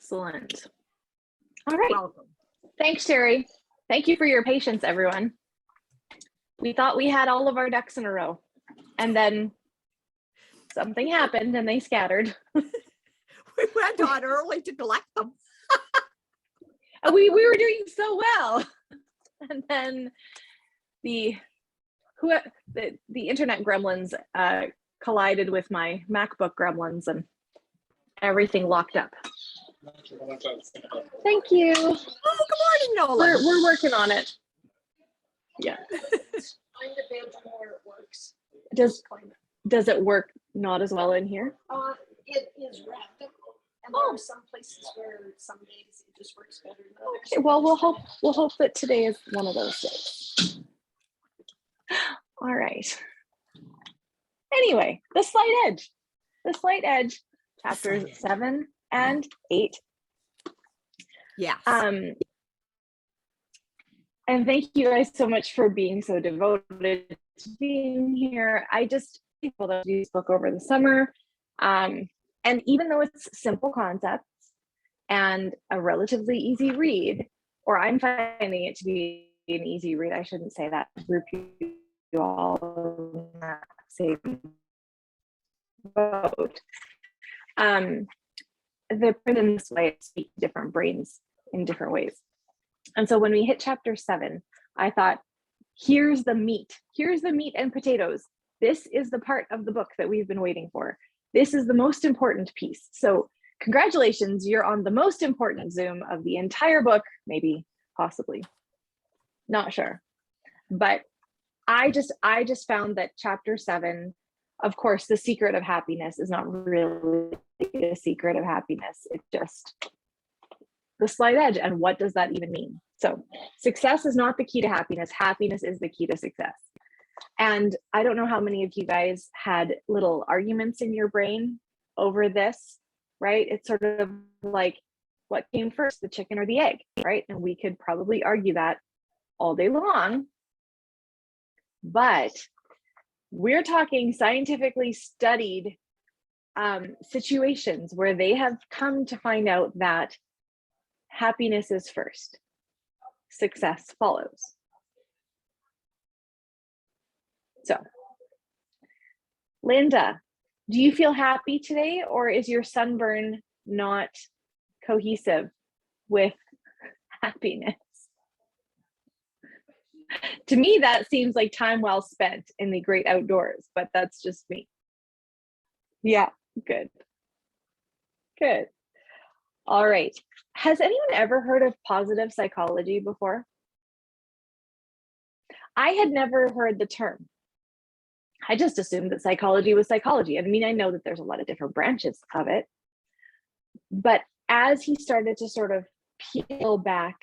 Excellent. All right. Welcome. Thanks, Sherry. Thank you for your patience, everyone. We thought we had all of our ducks in a row, and then something happened and they scattered. We went on early to collect them. We were doing so well. And then the internet gremlins collided with my MacBook gremlins and everything locked up. Thank you. Oh, good morning, Nolan. We're working on it. Yeah. Find a bedroom where it works. Does it work not as well in here? It is random, and there are some places where some days it just works better than others. Okay, well, we'll hope that today is one of those days. All right. Anyway, the slight edge, chapters 7 and 8. Yes. And thank you guys so much for being so devoted to being here. I just people that do this book over the summer. And even though it's simple concepts and a relatively easy read, or I'm finding it to be an easy read, I shouldn't say that, group you all in that same boat. The print in this way speaks to different brains in different ways. And so when we hit chapter 7, I thought, here's the meat and potatoes. This is the part of the book that we've been waiting for. This is the most important piece. So congratulations, you're on the most important Zoom of the entire book, maybe, possibly, not sure. But I just found that chapter 7, of course, the secret of happiness is not really a secret of happiness. It's just the slight edge. And what does that even mean? So success is not the key to happiness. Happiness is the key to success. And I don't know how many of you guys had little arguments in your brain over this, right? It's sort of like, what came first, the chicken or the egg, right? And we could probably argue that all day long. But we're talking scientifically studied situations where they have come to find out that happiness is first, success follows. So, Linda, do you feel happy today, or is your sunburn not cohesive with happiness? To me, that seems like time well spent in the great outdoors, but that's just me. Yeah, good. Good. All right. Has anyone ever heard of positive psychology before? I had never heard the term. I just assumed that psychology was psychology. I mean, I know that there's a lot of different branches of it, but as he started to sort of peel back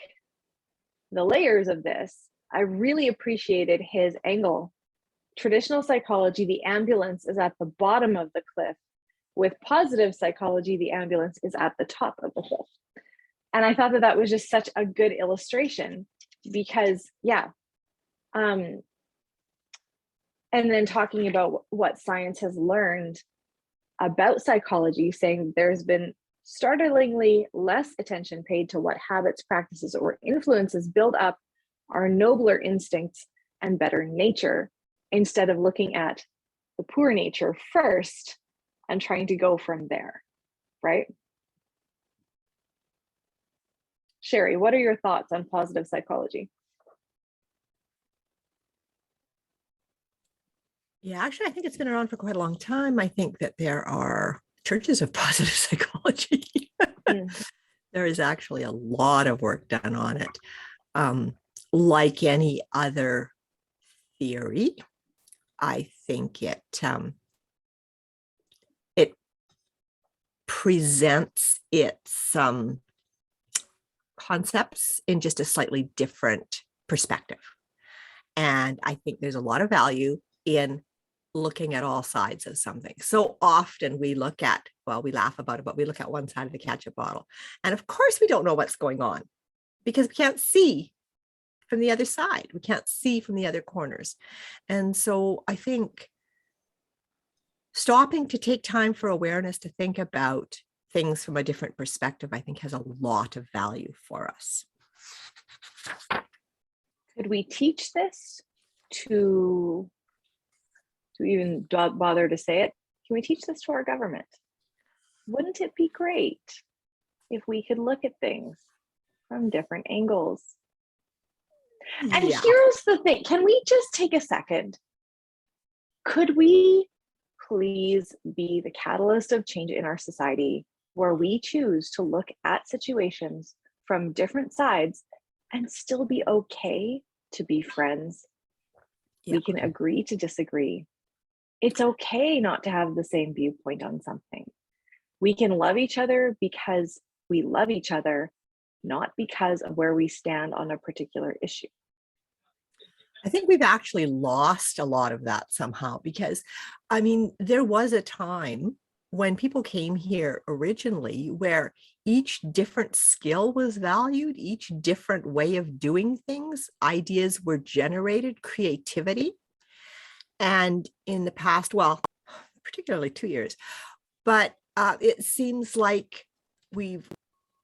the layers of this, I really appreciated his angle. Traditional psychology, the ambulance is at the bottom of the cliff. With positive psychology, the ambulance is at the top of the cliff. And I thought that that was just such a good illustration because, yeah. And then talking about what science has learned about psychology, saying there's been startlingly less attention paid to what habits, practices, or influences build up our nobler instincts and better nature, instead of looking at the poor nature first and trying to go from there, right? Sherry, what are your thoughts on positive psychology? Yeah, actually, I think it's been around for quite a long time. I think that there are churches of positive psychology. There is actually a lot of work done on it. Like any other theory, I think it presents its concepts in just a slightly different perspective. And I think there's a lot of value in looking at all sides of something. So often we look at, well, we laugh about it, but we look at one side of the ketchup bottle. And of course we don't know what's going on because we can't see from the other side. We can't see from the other corners. And so I think stopping to take time for awareness to think about things from a different perspective, I think has a lot of value for us. Could we teach this to even bother to say it? Can we teach this to our government? Wouldn't it be great if we could look at things from different angles? And Yeah. here's the thing, can we just take a second? Could we please be the catalyst of change in our society where we choose to look at situations from different sides and still be okay to be friends? Yeah. We can agree to disagree. It's okay not to have the same viewpoint on something. We can love each other because we love each other, not because of where we stand on a particular issue. I think we've actually lost a lot of that somehow, because I mean, there was a time when people came here originally where each different skill was valued, each different way of doing things, ideas were generated, creativity. And in the past, well, particularly 2 years, but it seems like we've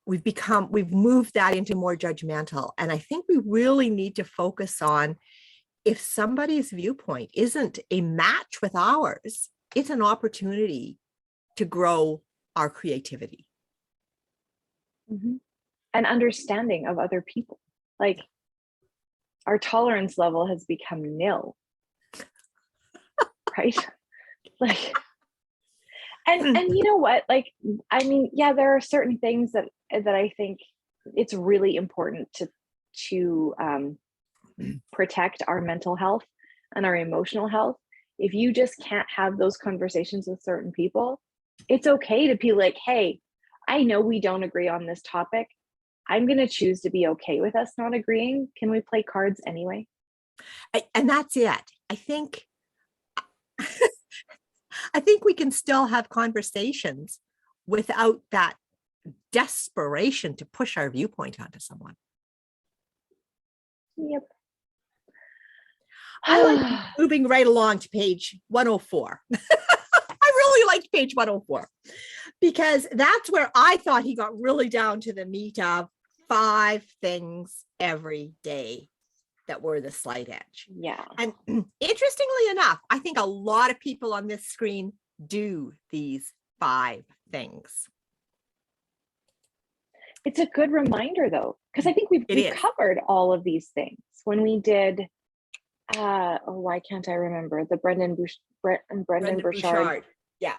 moved that into more judgmental. And I think we really need to focus on, if somebody's viewpoint isn't a match with ours, it's an opportunity to grow our creativity. Mm-hmm. And understanding of other people. Like, our tolerance level has become nil, right? Like, and you know what? Like, I mean, yeah, there are certain things that I think it's really important to protect our mental health and our emotional health. If you just can't have those conversations with certain people, it's okay to be like, hey, I know we don't agree on this topic. I'm going to choose to be okay with us not agreeing. Can we play cards anyway? And that's it. I think I think we can still have conversations without that desperation to push our viewpoint onto someone. Yep. I like moving right along to page 104. I really liked page 104 because that's where I thought he got really down to the meat of 5 things every day that were the slight edge. Yeah. And interestingly enough, I think a lot of people on this screen do these 5 things. It's a good reminder though, because I think we've covered all of these things when we did why can't I remember the Brendan Burchard. Yeah.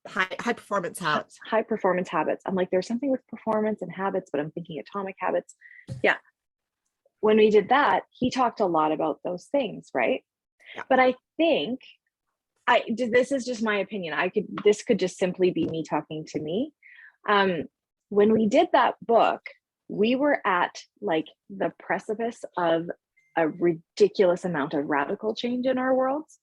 High performance habits. High performance habits. I'm like, there's something with performance and habits, but I'm thinking atomic habits. Yeah. When we did that, he talked a lot about those things, right? Yeah. But I think this is just my opinion. This could just simply be me talking to me. When we did that book, we were at like the precipice of a ridiculous amount of radical change in our worlds.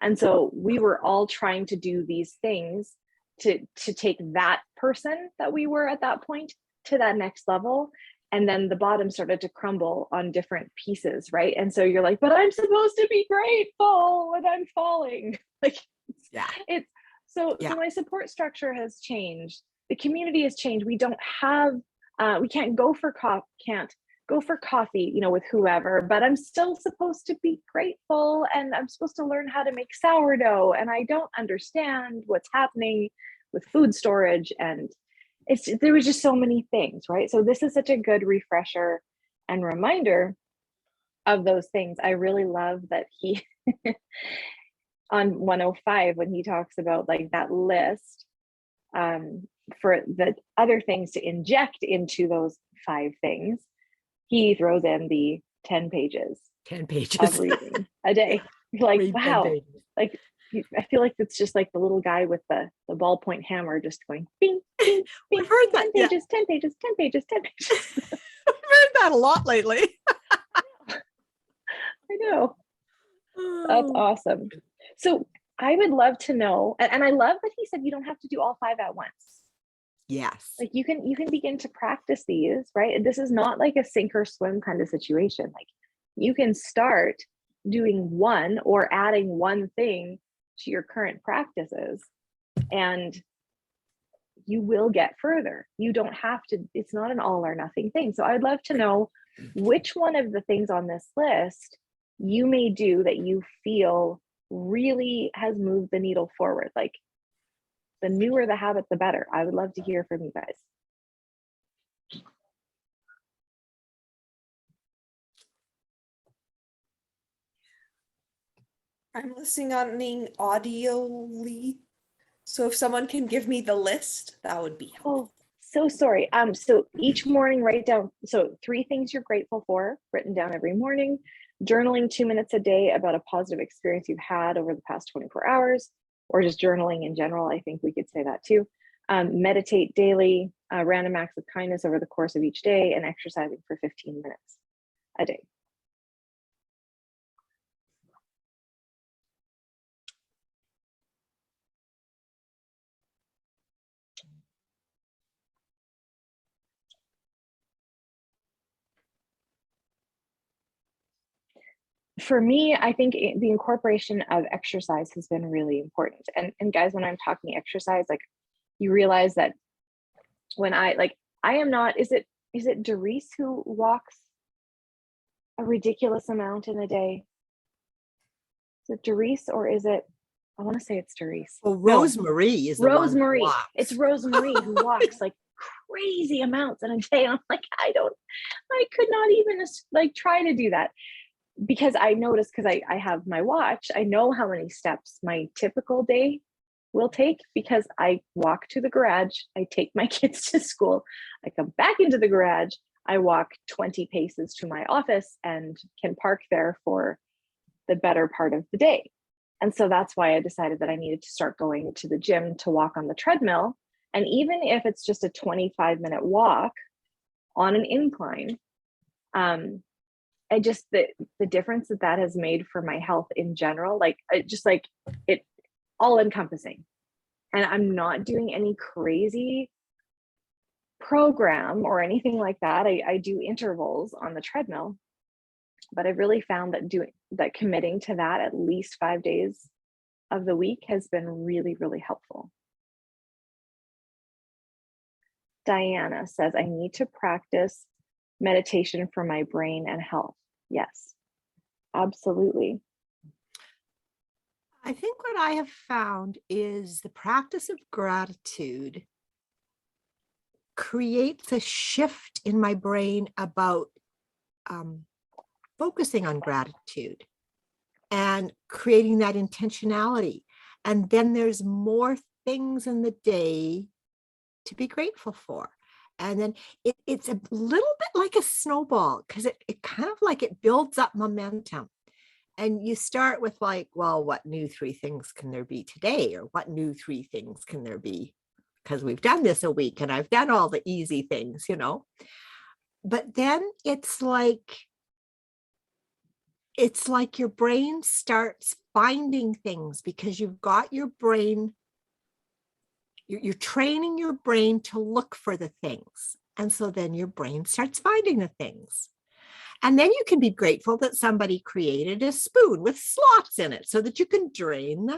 And so we were all trying to do these things to take that person that we were at that point to that next level. And then the bottom started to crumble on different pieces, right? And so you're like, but I'm supposed to be grateful and I'm falling. Like, yeah. So my support structure has changed. The community has changed. We don't have, we can't go for coffee, with whoever, but I'm still supposed to be grateful and I'm supposed to learn how to make sourdough. And I don't understand what's happening with food storage. And there was just so many things, right? So this is such a good refresher and reminder of those things. I really love that he, on 105, when he talks about like that list, for the other things to inject into those 5 things, he throws in the 10 pages of reading a day. Like, wow, like I feel like it's just like the little guy with the ballpoint hammer just going bing, bing, bing. We've heard that 10 pages, 10 pages, 10 pages, 10 pages. We've heard that a lot lately. I know. That's awesome. So I would love to know, and I love that he said you don't have to do all 5 at once. Yes. Like you can begin to practice these, right? This is not like a sink or swim kind of situation. Like you can start doing one or adding one thing to your current practices and you will get further. You don't have to, it's not an all or nothing thing. So I'd love to know which one of the things on this list you may do that you feel really has moved the needle forward. Like, the newer the habit, the better. I would love to hear from you guys. I'm listening on audioly. So if someone can give me the list, that would be helpful. Oh, so sorry. So each morning, write down, so 3 things you're grateful for, written down every morning. Journaling 2 minutes a day about a positive experience you've had over the past 24 hours, or just journaling in general. I think we could say that too. Meditate daily, random acts of kindness over the course of each day, and exercising for 15 minutes a day. For me, I think the incorporation of exercise has been really important. And guys, when I'm talking exercise, like, you realize that when I am not, is it Doris who walks a ridiculous amount in a day? Is it Doris, or is it, I want to say it's Doris. Well, No, Rosemarie is the one that Rosemary. walks. It's Rosemary who walks like crazy amounts in a day. And I'm like, I could not even like try to do that, because I noticed, because I have my watch, I know how many steps my typical day will take, because I walk to the garage, I take my kids to school, I come back into the garage, I walk 20 paces to my office and can park there for the better part of the day. And so that's why I decided that I needed to start going to the gym to walk on the treadmill. And even if it's just a 25-minute walk on an incline, I just, the difference that has made for my health in general, like, it all encompassing. And I'm not doing any crazy program or anything like that. I do intervals on the treadmill, but I've really found that committing to that at least 5 days of the week has been really, really helpful. Diana says, I need to practice meditation for my brain and health. Yes, absolutely. I think what I have found is the practice of gratitude creates a shift in my brain about focusing on gratitude and creating that intentionality. And then there's more things in the day to be grateful for. And then it's a little bit like a snowball, because it kind of like it builds up momentum. And you start with like, well, what new 3 things can there be today? Or what new 3 things can there be? Because we've done this a week and I've done all the easy things, But then it's like your brain starts finding things, because you've got your brain, you're training your brain to look for the things. And so then your brain starts finding the things. And then you can be grateful that somebody created a spoon with slots in it so that you can drain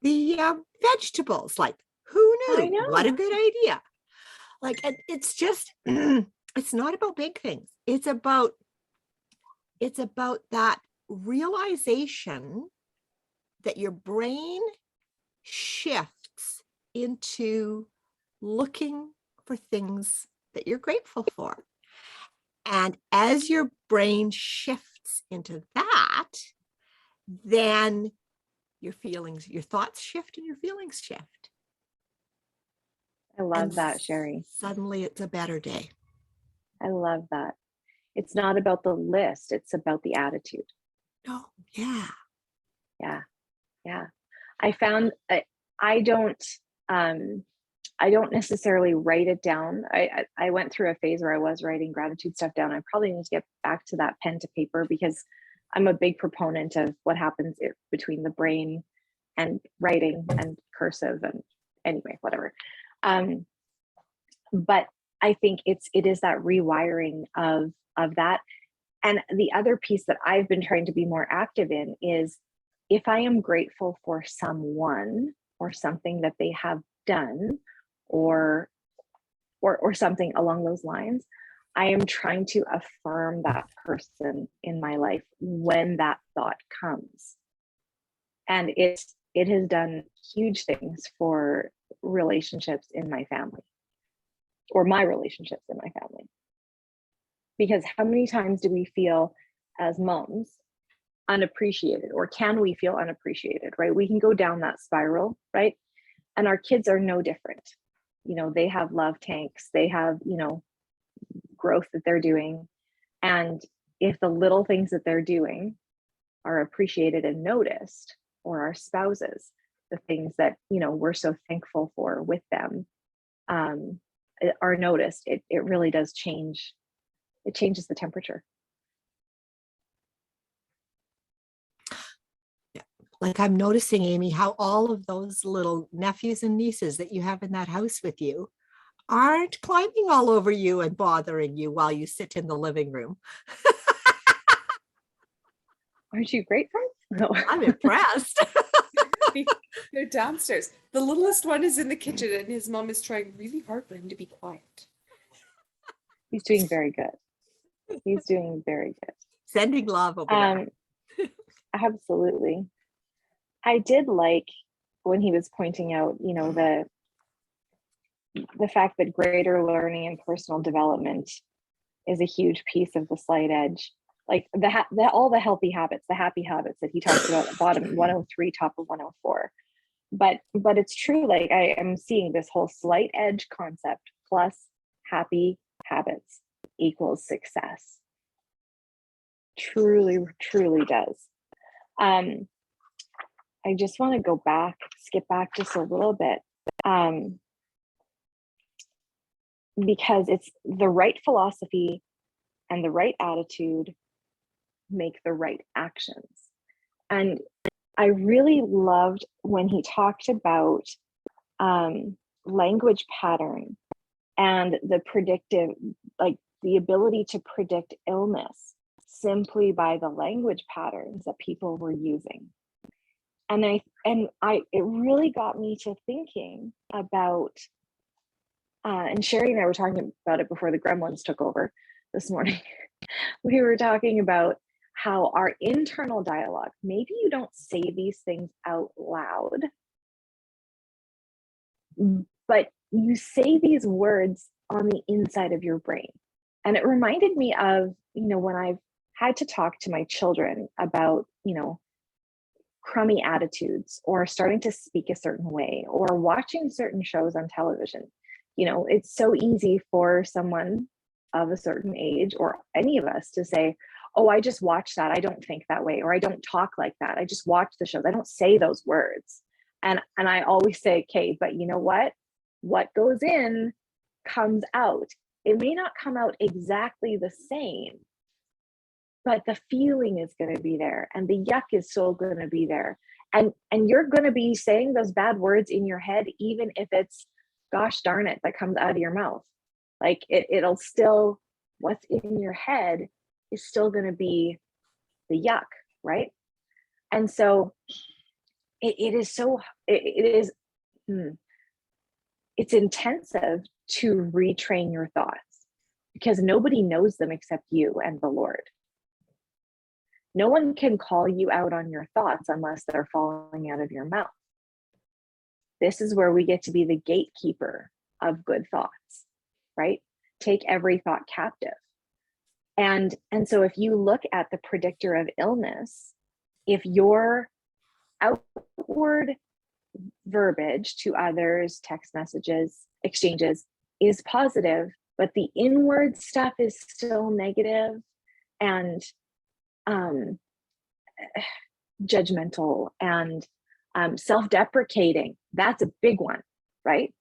the vegetables. Like, who I knew? know. What a good idea. Like, and it's just, it's not about big things. It's about that realization that your brain shifts into looking for things that you're grateful for. And as your brain shifts into that, then your thoughts shift and your feelings shift. I love And that, Sherry. Suddenly it's a better day. I love that. It's not about the list, it's about the attitude. Oh, yeah. Yeah. I found I don't necessarily write it down. I went through a phase where I was writing gratitude stuff down. I probably need to get back to that pen to paper, because I'm a big proponent of what happens between the brain and writing and cursive, and anyway, whatever. But I think it is that rewiring of that. And the other piece that I've been trying to be more active in is, if I am grateful for someone or something that they have done, or something along those lines, I am trying to affirm that person in my life when that thought comes. And it has done huge things for relationships in my family, or my relationships in my family. Because how many times do we feel as moms unappreciated, or can we feel unappreciated, right? We can go down that spiral, right? And our kids are no different. You know, they have love tanks, they have, you know, growth that they're doing. And if the little things that they're doing are appreciated and noticed, or our spouses, the things that, you know, we're so thankful for with them, are noticed, it really does change. It changes the temperature. Like I'm noticing, Amy, how all of those little nephews and nieces that you have in that house with you aren't climbing all over you and bothering you while you sit in the living room. Aren't you grateful? No. I'm impressed. They're downstairs. The littlest one is in the kitchen and his mom is trying really hard for him to be quiet. He's doing very good. He's doing very good. Sending love over there. Absolutely. I did like when he was pointing out, you know, the fact that greater learning and personal development is a huge piece of the slight edge. Like all the healthy habits, the happy habits that he talks about at bottom 103, top of 104. But it's true, like I am seeing this whole slight edge concept plus happy habits equals success. Truly does. I just want to go back, skip back just a little bit, because it's the right philosophy and the right attitude make the right actions. And I really loved when he talked about language pattern and the predictive, like the ability to predict illness simply by the language patterns that people were using. And it really got me to thinking about, and Sherry and I were talking about it before the gremlins took over this morning. We were talking about how our internal dialogue, maybe you don't say these things out loud, but you say these words on the inside of your brain. And it reminded me of, you know, when I've had to talk to my children about, you know, crummy attitudes or starting to speak a certain way or watching certain shows on television. You know, it's so easy for someone of a certain age or any of us to say, oh, I just watch that. I don't think that way, or I don't talk like that. I just watch the shows. I don't say those words. And I always say, okay, but you know what? What goes in comes out. It may not come out exactly the same, but the feeling is going to be there and the yuck is still going to be there. And you're going to be saying those bad words in your head, even if it's, gosh darn it, that comes out of your mouth. Like it'll still, what's in your head is still going to be the yuck, right? And so it's intensive to retrain your thoughts because nobody knows them except you and the Lord. No one can call you out on your thoughts unless they're falling out of your mouth. This is where we get to be the gatekeeper of good thoughts, right? Take every thought captive. And so if you look at the predictor of illness, if your outward verbiage to others, text messages, exchanges is positive, but the inward stuff is still negative and judgmental and self-deprecating, that's a big one, right?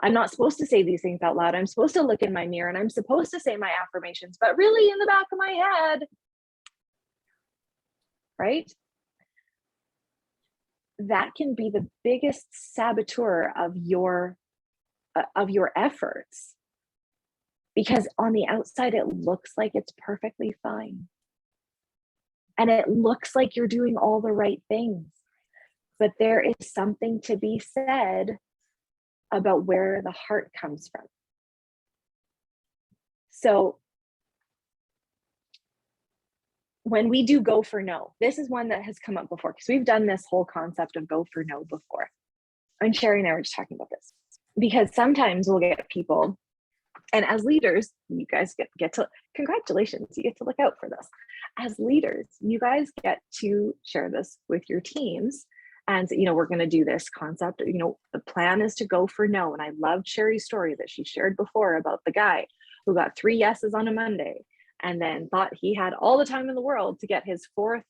I'm not supposed to say these things out loud. I'm supposed to look in my mirror and I'm supposed to say my affirmations, but really in the back of my head, right? That can be the biggest saboteur of your efforts, because on the outside, it looks like it's perfectly fine. And it looks like you're doing all the right things, but there is something to be said about where the heart comes from. So when we do go for no, this is one that has come up before because we've done this whole concept of go for no before. And Sherry and I were just talking about this because sometimes we'll get people, and as leaders, you guys get to, congratulations, you get to look out for this. As leaders, you guys get to share this with your teams. And, we're going to do this concept, the plan is to go for no. And I loved Sherry's story that she shared before about the guy who got 3 yeses on a Monday and then thought he had all the time in the world to get his 4th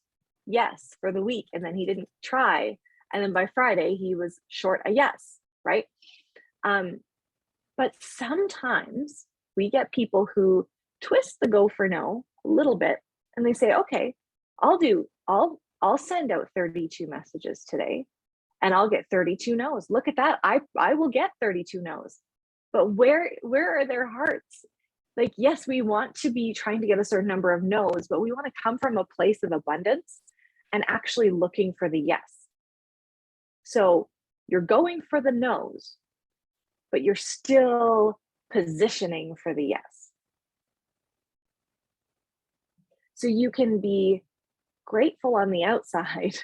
yes for the week. And then he didn't try. And then by Friday, he was short a yes, right? But sometimes we get people who twist the go for no a little bit and they say, okay, I'll send out 32 messages today and I'll get 32 no's. Look at that. I will get 32 no's. But where are their hearts? Like, yes, we want to be trying to get a certain number of no's, but we want to come from a place of abundance and actually looking for the yes. So you're going for the no's, but you're still positioning for the yes. So you can be grateful on the outside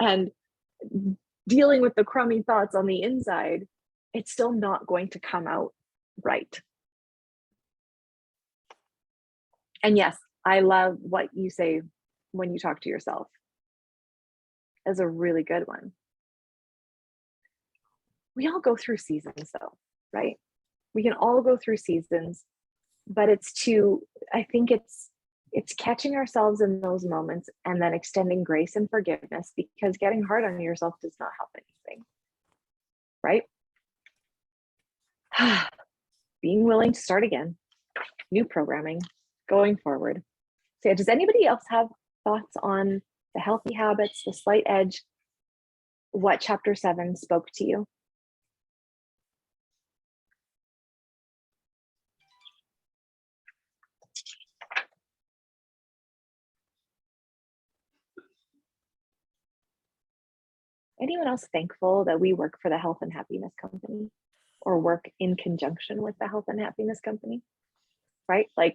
and dealing with the crummy thoughts on the inside, it's still not going to come out right. And yes, I love what you say when you talk to yourself as a really good one. We all go through seasons though, right? We can all go through seasons, but I think it's catching ourselves in those moments and then extending grace and forgiveness, because getting hard on yourself does not help anything, right? Being willing to start again, new programming, going forward. So yeah, does anybody else have thoughts on the healthy habits, the slight edge, what chapter 7 spoke to you? Anyone else thankful that we work for the Health and Happiness Company or work in conjunction with the Health and Happiness Company, right? Like,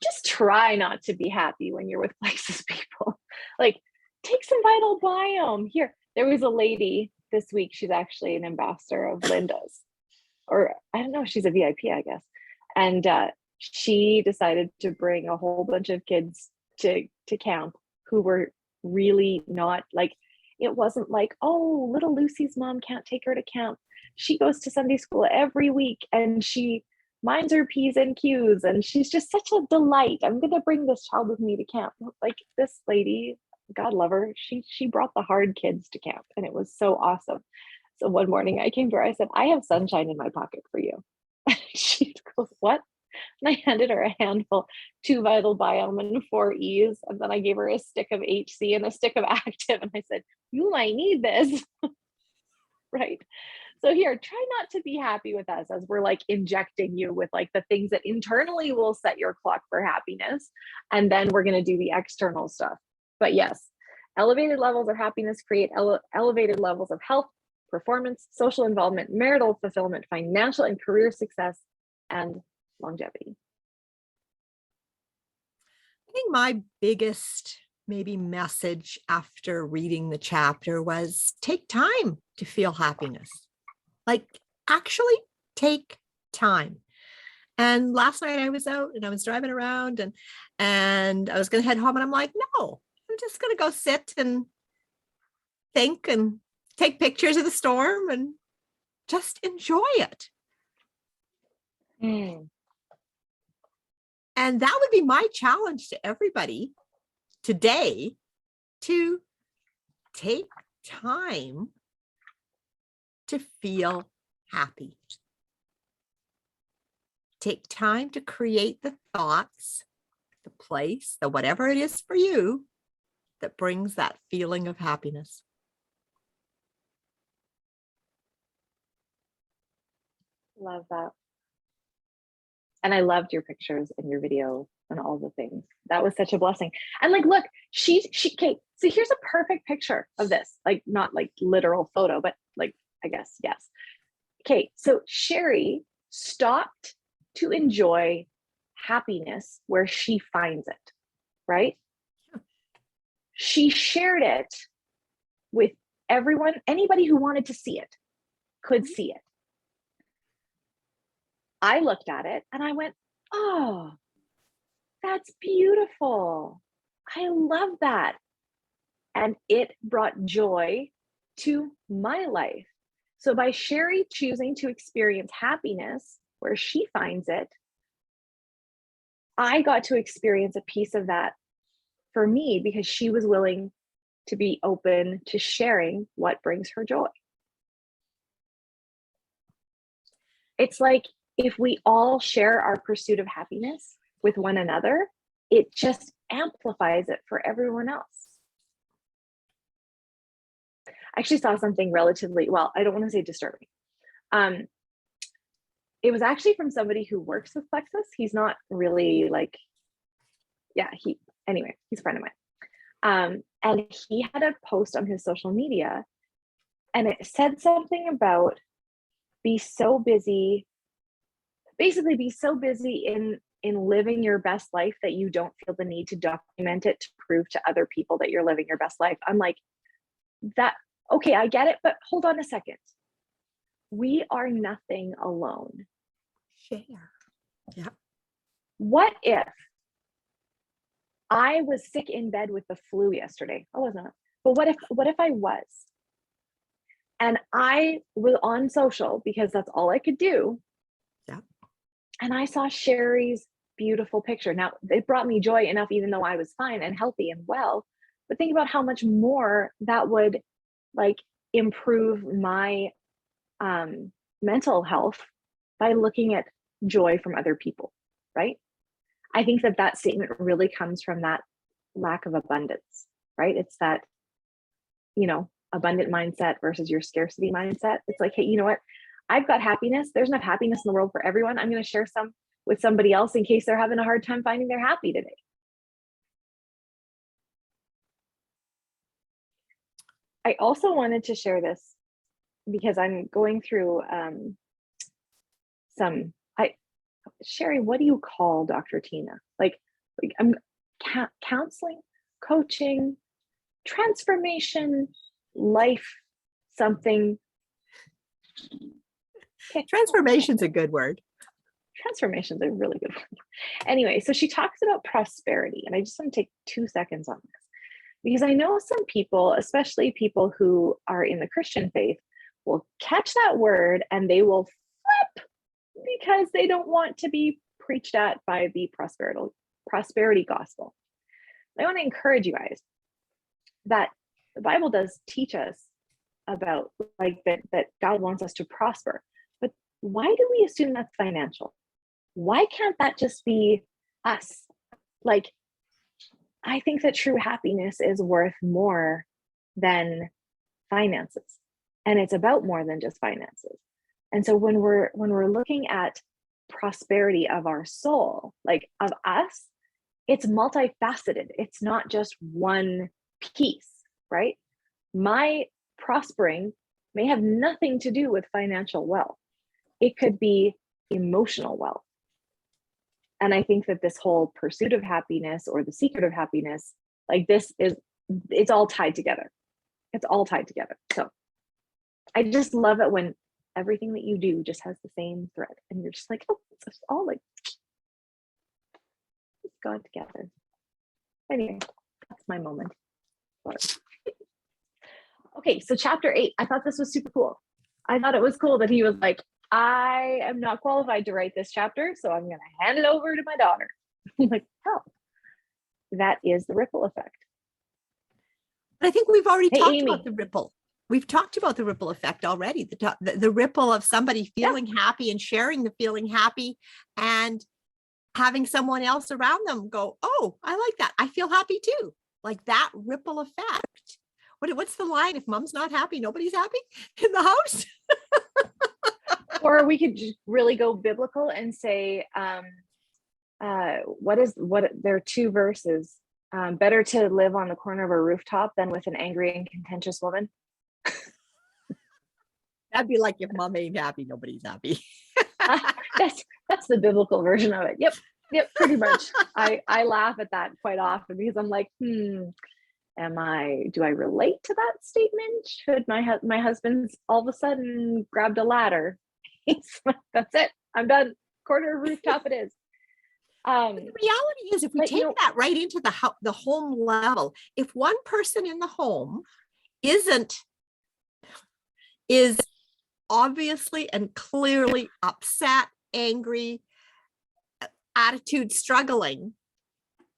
just try not to be happy when you're with Plexus people. Like, take some Vital Biome. Here, there was a lady this week, she's actually an ambassador of Linda's, or I don't know, she's a VIP, I guess. And she decided to bring a whole bunch of kids to camp who were really not like, it wasn't like, oh, little Lucy's mom can't take her to camp. She goes to Sunday school every week and she minds her P's and Q's and she's just such a delight. I'm going to bring this child with me to camp. Like, this lady, God love her, she brought the hard kids to camp and it was so awesome. So one morning I came to her, I said, I have sunshine in my pocket for you. She goes, what? And I handed her a handful, 2 Vital Biome and 4 E's. And then I gave her a stick of HC and a stick of Active. And I said, you might need this. Right. So here, try not to be happy with us as we're like injecting you with like the things that internally will set your clock for happiness. And then we're going to do the external stuff. But yes, elevated levels of happiness create elevated levels of health, performance, social involvement, marital fulfillment, financial and career success, and longevity. I think my biggest maybe message after reading the chapter was take time to feel happiness. Like, actually take time. And last night I was out and I was driving around and I was going to head home and I'm like, no, I'm just going to go sit and think and take pictures of the storm and just enjoy it. And that would be my challenge to everybody today, to take time to feel happy. Take time to create the thoughts, the place, the whatever it is for you that brings that feeling of happiness. Love that. And I loved your pictures and your video and all the things. That was such a blessing. And like, look, okay, so here's a perfect picture of this, like not like literal photo, but like, I guess, yes. Okay, so Sherry stopped to enjoy happiness where she finds it, right? She shared it with everyone, anybody who wanted to see it could see it. I looked at it and I went, oh, that's beautiful. I love that. And it brought joy to my life. So by Sherry choosing to experience happiness where she finds it, I got to experience a piece of that for me because she was willing to be open to sharing what brings her joy. It's like if we all share our pursuit of happiness with one another, it just amplifies it for everyone else. I actually saw something relatively, well, I don't want to say disturbing. It was actually from somebody who works with Plexus. He's not really like, anyway, he's a friend of mine. And he had a post on his social media and it said something about be so busy in living your best life that you don't feel the need to document it to prove to other people that you're living your best life. I'm like, that, okay, I get it, but hold on a second. We are nothing alone. Share. Yeah. What if I was sick in bed with the flu yesterday? I wasn't, but what if I was? And I was on social because that's all I could do. Yeah. And I saw Sherry's beautiful picture. Now, it brought me joy enough, even though I was fine and healthy and well. But think about how much more that would like improve my mental health by looking at joy from other people, right? I think that statement really comes from that lack of abundance, right? It's that, abundant mindset versus your scarcity mindset. It's like, hey, you know what? I've got happiness. There's enough happiness in the world for everyone. I'm going to share some with somebody else in case they're having a hard time finding their happy today. I also wanted to share this because I'm going through Sherry, what do you call Dr. Tina? Like I'm counseling, coaching, transformation, life, something. Transformation's a good word. Transformation's a really good word. Anyway, so she talks about prosperity, and I just want to take 2 seconds on this because I know some people, especially people who are in the Christian faith, will catch that word and they will flip because they don't want to be preached at by the prosperity gospel. I want to encourage you guys that the Bible does teach us about like that God wants us to prosper. But why do we assume that's financial? Why can't that just be us? Like, I think that true happiness is worth more than finances. And it's about more than just finances. And so when we're looking at prosperity of our soul, like of us, it's multifaceted. It's not just one piece, right? My prospering may have nothing to do with financial wealth. It could be emotional wealth. And I think that this whole pursuit of happiness or the secret of happiness, like it's all tied together. It's all tied together. So I just love it when everything that you do just has the same thread and you're just like, oh, it's all like it's gone together. Anyway, that's my moment. Okay, so chapter 8, I thought this was super cool. I thought it was cool that he was like, I am not qualified to write this chapter, so I'm going to hand it over to my daughter. I'm like, oh, that is the ripple effect. But I think we've already talked Amy. about the ripple. We've talked about the ripple effect already. The ripple of somebody feeling happy and sharing the feeling happy and having someone else around them go, oh, I like that. I feel happy too. Like that ripple effect. What's the line? If mom's not happy, nobody's happy in the house. Or we could just really go biblical and say, there are 2 verses. Better to live on the corner of a rooftop than with an angry and contentious woman. That'd be like if mom ain't happy, nobody's happy. That's the biblical version of it. Yep, pretty much. I laugh at that quite often because I'm like, do I relate to that statement? Should my husband's all of a sudden grabbed a ladder? He's like, that's it. I'm done. Corner rooftop it is. The reality is, if we But, take that right into the home level, if one person in the home is obviously and clearly upset, angry, attitude struggling,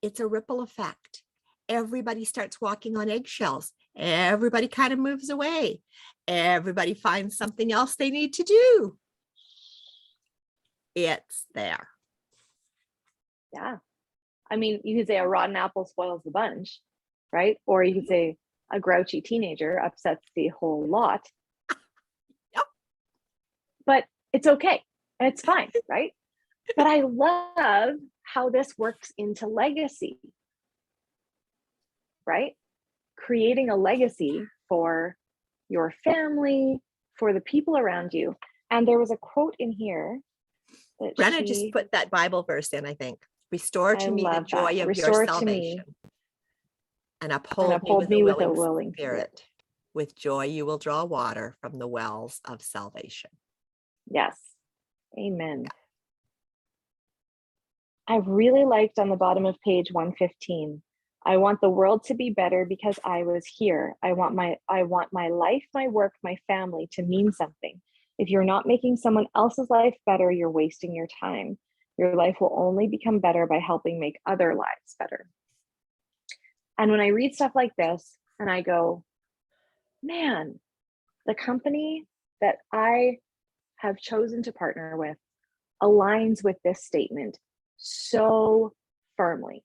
it's a ripple effect. Everybody starts walking on eggshells. Everybody kind of moves away. Everybody finds something else they need to do. It's there. Yeah. I mean, you could say a rotten apple spoils the bunch, right? Or you could say a grouchy teenager upsets the whole lot. Yep. But it's okay. And it's fine, right? But I love how this works into legacy, right? Creating a legacy for your family, for the people around you. And there was a quote in here that Brenna just put that Bible verse in, I think. Restore to me the love joy that. of Restore your to me salvation. And uphold me with a a willing willing spirit. With joy you will draw water from the wells of salvation. Yes. Amen. I really liked on the bottom of page 115. I want the world to be better because I was here. I want my life, my work, my family to mean something. If you're not making someone else's life better, you're wasting your time. Your life will only become better by helping make other lives better. And when I read stuff like this and I go, man, the company that I have chosen to partner with aligns with this statement so firmly.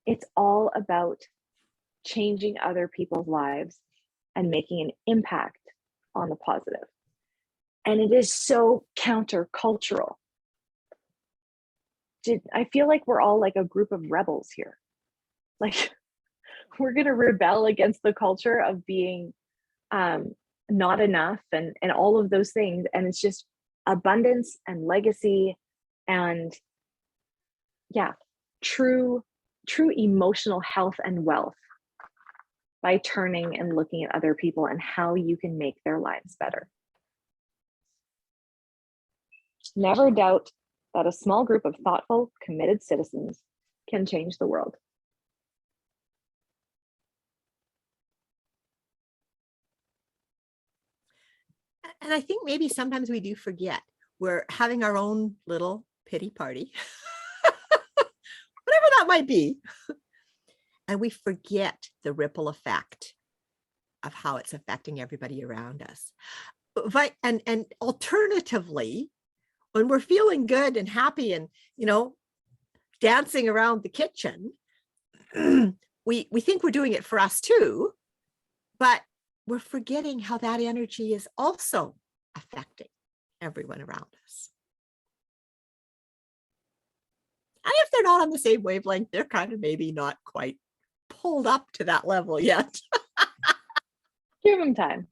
It's all about changing other people's lives and making an impact on the positive. And it is so countercultural. I feel like we're all like a group of rebels here. Like we're going to rebel against the culture of being not enough and all of those things. And it's just abundance and legacy and true emotional health and wealth by turning and looking at other people and how you can make their lives better. Never doubt that a small group of thoughtful, committed citizens can change the world. And I think maybe sometimes we do forget we're having our own little pity party, whatever that might be. And we forget the ripple effect of how it's affecting everybody around us. But, and alternatively, when we're feeling good and happy and, dancing around the kitchen, we think we're doing it for us too, but we're forgetting how that energy is also affecting everyone around us. And if they're not on the same wavelength, they're kind of maybe not quite pulled up to that level yet. Give them time.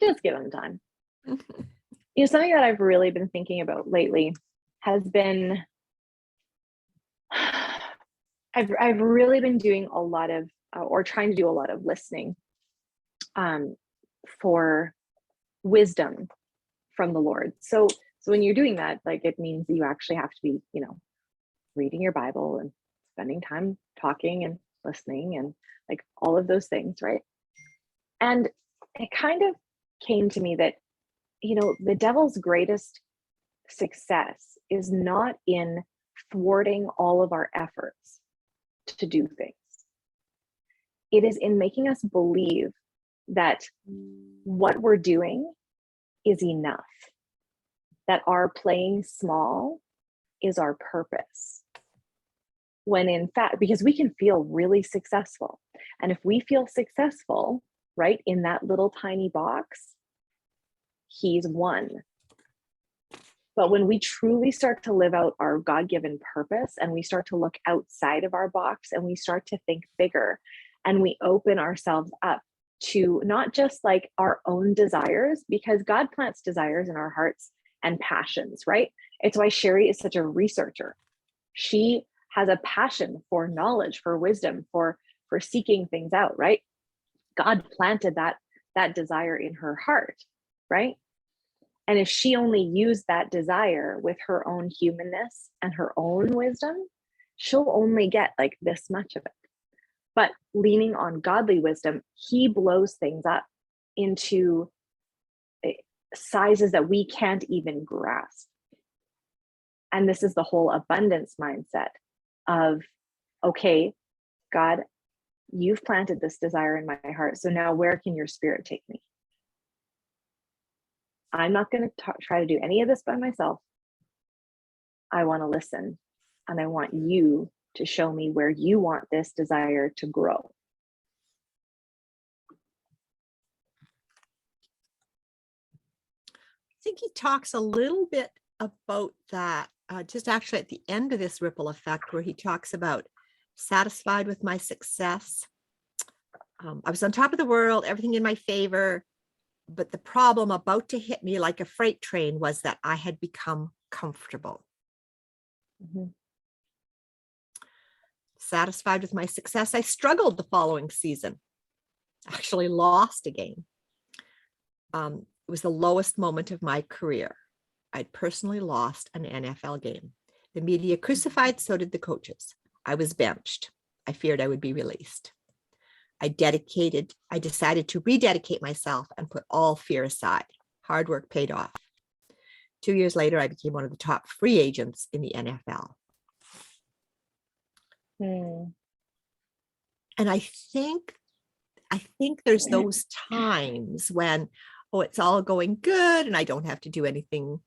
Just give them time. Something that I've really been thinking about lately has been, I've really been doing a lot of, or trying to do a lot of listening for wisdom from the Lord. So when you're doing that, like it means that you actually have to be, reading your Bible and spending time talking and listening and like all of those things, right? And it kind of came to me that, the devil's greatest success is not in thwarting all of our efforts to do things. It is in making us believe that what we're doing is enough, that our playing small is our purpose. When in fact, because we can feel really successful. And if we feel successful, right, in that little tiny box, he's won. But when we truly start to live out our God-given purpose and we start to look outside of our box and we start to think bigger and we open ourselves up to not just like our own desires, because God plants desires in our hearts and passions, right? It's why Sherry is such a researcher. She has a passion for knowledge, for wisdom, for seeking things out, right? God planted that desire in her heart, right? And if she only used that desire with her own humanness and her own wisdom, she'll only get like this much of it. But leaning on godly wisdom, he blows things up into sizes that we can't even grasp. And this is the whole abundance mindset of, okay, God, you've planted this desire in my heart. So now where can your spirit take me? I'm not going to try to do any of this by myself. I want to listen, and I want you to show me where you want this desire to grow. I think he talks a little bit about that, just actually at the end of this ripple effect, where he talks about satisfied with my success. I was on top of the world, everything in my favor. But the problem about to hit me like a freight train was that I had become comfortable. Mm-hmm. Satisfied with my success, I struggled the following season. Actually lost again. It was the lowest moment of my career. I'd personally lost an NFL game. The media crucified, so did the coaches. I was benched. I feared I would be released. I decided to rededicate myself and put all fear aside. Hard work paid off. 2 years later, I became one of the top free agents in the NFL. And I think there's those times when, oh, it's all going good and I don't have to do anything.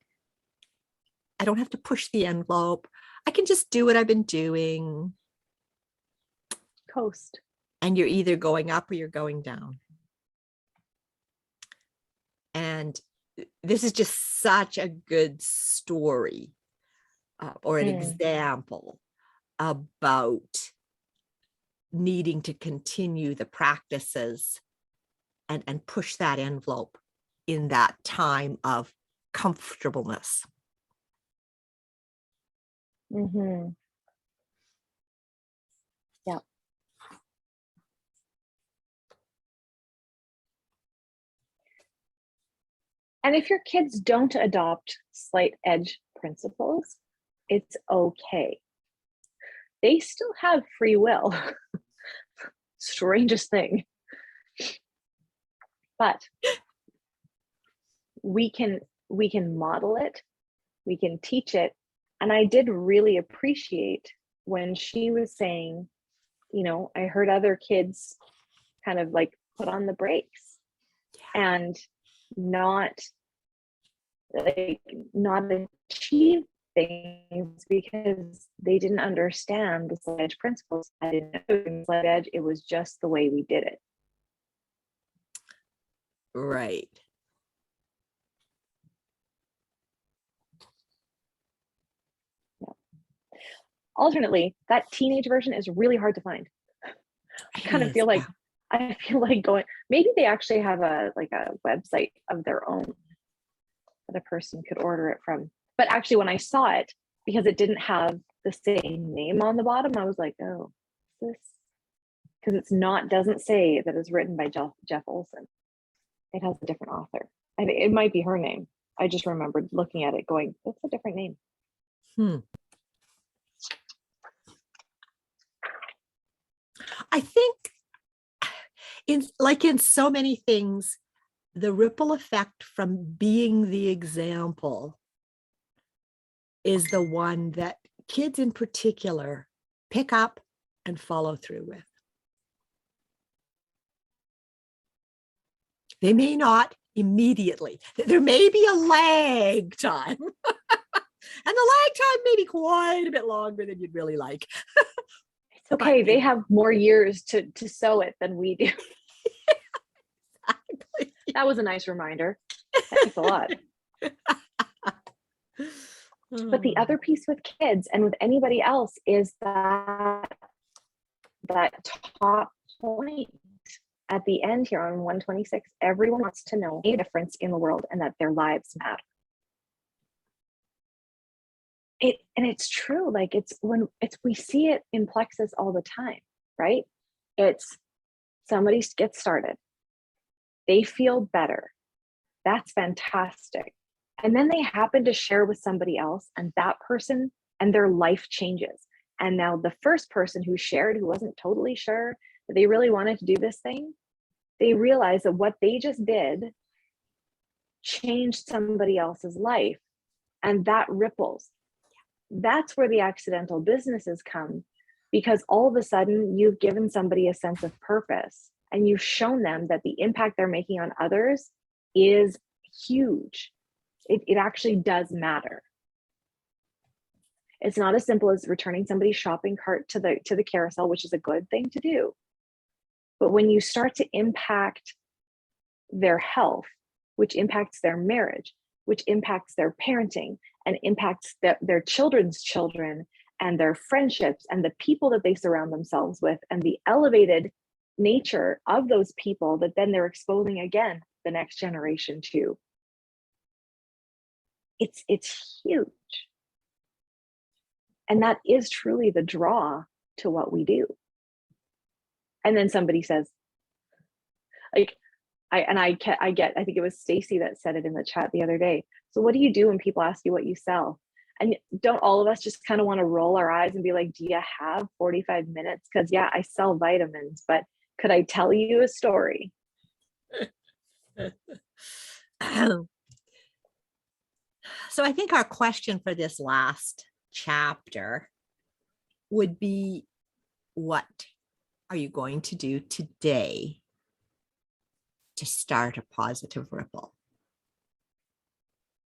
I don't have to push the envelope. I can just do what I've been doing. Coast. And you're either going up or you're going down. And this is just such a good story or an example about needing to continue the practices and push that envelope in that time of comfortableness. Mm-hmm. Yeah. And if your kids don't adopt slight edge principles, it's okay. They still have free will. Strangest thing. But we can model it, we can teach it. And I did really appreciate when she was saying, you know, I heard other kids kind of like put on the brakes and not achieve things because they didn't understand the slight edge principles. I didn't know it was slight edge. It was just the way we did it. Right. Yeah. Alternately, that teenage version is really hard to find. I kind of feel like going, maybe they actually have a website of their own that a person could order it from. But actually, when I saw it, because it didn't have the same name on the bottom, I was like, oh, this, because doesn't say that it's written by Jeff Olson. It has a different author. I think it might be her name. I just remembered looking at it going, that's a different name. I think in so many things, the ripple effect from being the example is the one that kids in particular pick up and follow through with. They may not immediately. There may be a lag time. And the lag time may be quite a bit longer than you'd really like. It's okay. They have more years to sow it than we do. Exactly. That was a nice reminder. Thanks a lot. But the other piece with kids and with anybody else is that top point at the end here on 126, everyone wants to know a difference in the world and that their lives matter. And it's true. Like we see it in Plexus all the time, right? It's somebody gets started, they feel better. That's fantastic. And then they happen to share with somebody else, and that person and their life changes. And now the first person who shared, who wasn't totally sure that they really wanted to do this thing, they realize that what they just did changed somebody else's life, and that ripples. That's where the accidental businesses come, because all of a sudden you've given somebody a sense of purpose and you've shown them that the impact they're making on others is huge. It actually does matter. It's not as simple as returning somebody's shopping cart to the carousel, which is a good thing to do. But when you start to impact their health, which impacts their marriage, which impacts their parenting, and impacts their children's children, and their friendships, and the people that they surround themselves with, and the elevated nature of those people that then they're exposing again the next generation to. It's huge. And that is truly the draw to what we do. And then somebody says, like, I think it was Stacy that said it in the chat the other day. So what do you do when people ask you what you sell? And don't all of us just kind of want to roll our eyes and be like, do you have 45 minutes? Because yeah, I sell vitamins, but could I tell you a story? So I think our question for this last chapter would be, what are you going to do today to start a positive ripple?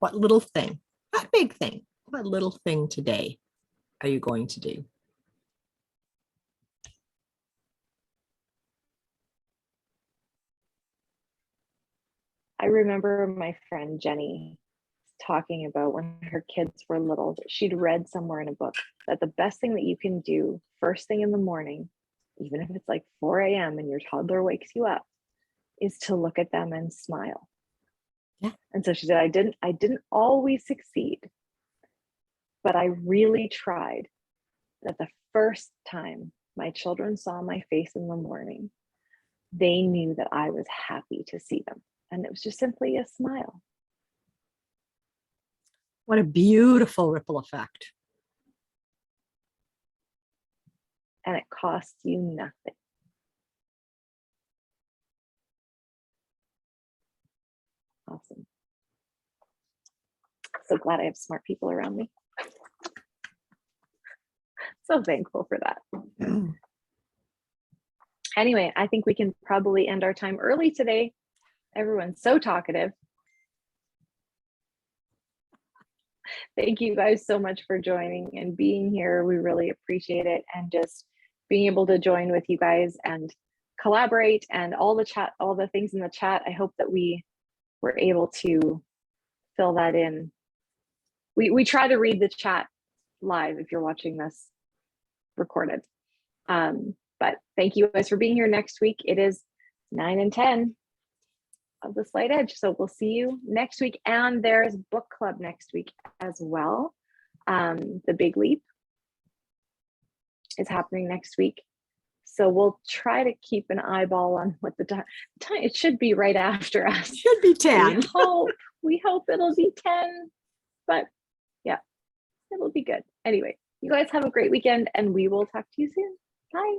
What little thing, not big thing, what little thing today are you going to do? I remember my friend Jenny talking about when her kids were little, she'd read somewhere in a book that the best thing that you can do first thing in the morning, even if it's like 4 a.m. and your toddler wakes you up, is to look at them and smile. Yeah. And so she said, I didn't always succeed, but I really tried. That the first time my children saw my face in the morning, they knew that I was happy to see them. And it was just simply a smile. What a beautiful ripple effect. And it costs you nothing. Awesome. So glad I have smart people around me. So thankful for that. Anyway, I think we can probably end our time early today. Everyone's so talkative. Thank you guys so much for joining and being here. We really appreciate it. And just being able to join with you guys and collaborate and all the things in the chat. I hope that we were able to fill that in. We try to read the chat live if you're watching this recorded. But thank you guys for being here. Next week, it is 9 and 10 of the Slight Edge. So we'll see you next week. And there's book club next week as well. The Big Leap is happening next week. So we'll try to keep an eyeball on what the time, it should be right after us. Should be 10. We hope it'll be 10, but yeah, it'll be good. Anyway, you guys have a great weekend and we will talk to you soon. Bye.